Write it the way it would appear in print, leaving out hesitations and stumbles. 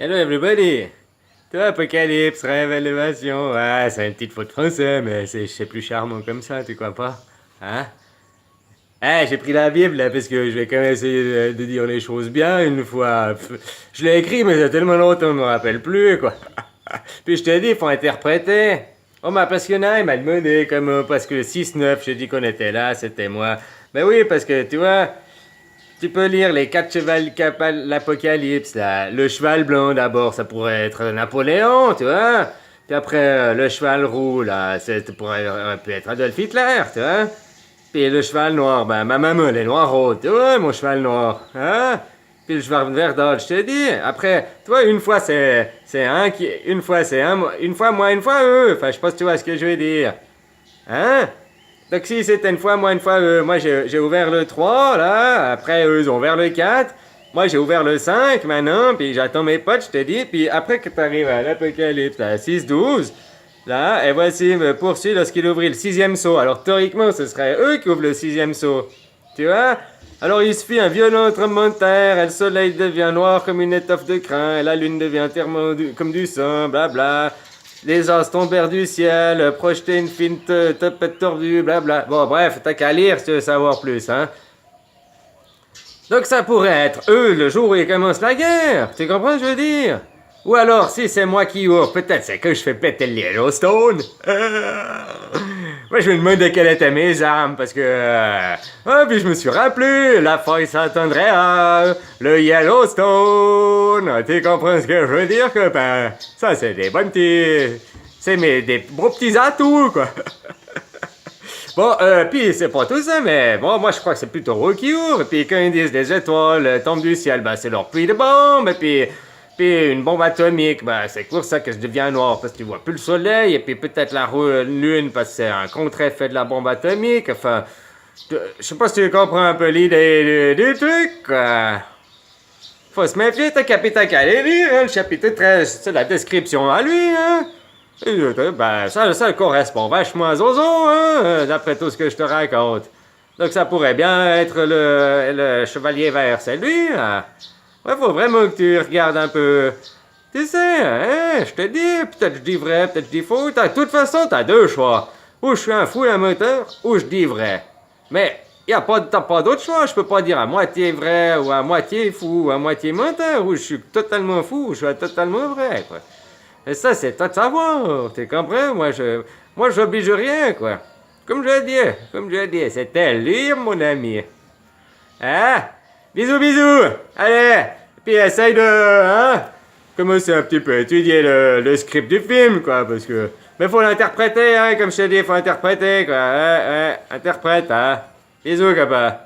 Hello everybody! Toi, Apocalypse, révélation, c'est une petite faute français, mais c'est plus charmant comme ça, tu crois pas? Hein? J'ai pris la Bible là parce que je vais quand même essayer de dire les choses bien une fois. Je l'ai écrit, mais ça fait tellement longtemps, je me rappelle plus, quoi. Puis je t'ai dit, il faut interpréter. Oh, parce qu'il y en a, il m'a demandé, parce que le 6-9, j'ai dit qu'on était là, c'était moi. Ben oui, parce que tu vois, tu peux lire les quatre chevals l'Apocalypse, là. Le cheval blanc d'abord, ça pourrait être Napoléon, tu vois. Puis après, le cheval roux, là, ça pourrait peut être Adolf Hitler, tu vois. Puis le cheval noir, ben ma maman, elle est noire, tu vois, mon cheval noir, hein. Puis le cheval vert d'âge, je te dis. Après, tu vois, une fois c'est un qui, une fois c'est un, une fois moi, une fois eux. Enfin, je sais pas si tu vois ce que je veux dire. Hein? Donc si c'était une fois moi, une fois eux, moi j'ai ouvert le 3 là, après eux ils ont ouvert le 4. Moi j'ai ouvert le 5 maintenant, puis j'attends mes potes, je te dis, puis après que tu arrives à l'Apocalypse, à 6-12, là, et voici me poursuit lorsqu'il ouvrit le sixième seau. Alors théoriquement, ce serait eux qui ouvrent le sixième seau. Tu vois? Alors il se fit un violent tremblement de terre, et le soleil devient noir comme une étoffe de crin, et la lune devient entièrement comme du sang, blabla. Les astres tombèrent du ciel, projetaient une fine topette tordue, blabla. Bon, bref, t'as qu'à lire si tu veux savoir plus, hein. Donc ça pourrait être eux le jour où ils commencent la guerre. Tu comprends ce que je veux dire? Ou alors, si c'est moi qui ouvre, peut-être c'est que je fais péter le Yellowstone. Moi, je me demandais quelles étaient mes armes, parce que... puis je me suis rappelé, la faille Saint-Andréas, le Yellowstone. Tu comprends ce que je veux dire, copain? Ça, c'est des bons petits... C'est des beaux petits atouts, quoi. Bon, puis c'est pas tout ça, mais bon, moi je crois que c'est plutôt eux qui ouvrent. Puis quand ils disent des étoiles tombent du ciel, ben c'est leur pluie de bombes. Et puis une bombe atomique, ben c'est pour ça que je deviens noir, parce que tu vois plus le soleil. Et puis peut-être la lune, parce que c'est un contre-effet de la bombe atomique. Enfin, je sais pas si tu comprends un peu l'idée du truc, quoi. Faut se méfier, t'as capitaine qu'à aller lire, hein, le chapitre 13, c'est la description à lui, hein. Ben, ça correspond vachement à Zozo, hein, d'après tout ce que je te raconte. Donc ça pourrait bien être le chevalier vert, c'est lui, là. Ouais, faut vraiment que tu regardes un peu. Tu sais, hein, je te dis, peut-être je dis vrai, peut-être je dis faux. De toute façon, t'as deux choix. Ou je suis un fou amateur, ou je dis vrai. Mais t'as pas d'autre choix. Je peux pas dire à moitié vrai, ou à moitié fou, ou à moitié menteur, ou je suis totalement fou, ou je suis totalement vrai, quoi. Et ça, c'est toi de savoir, tu comprends? Moi, j'oblige rien, quoi. Comme je dis, c'était lire, mon ami. Hein? Bisous, bisous! Allez! Puis essaye de, hein? Commencer un petit peu à étudier le script du film, quoi, parce que... Mais faut l'interpréter, hein, comme je t'ai dit, faut interpréter, quoi. Interprète, hein? Bisous, copain.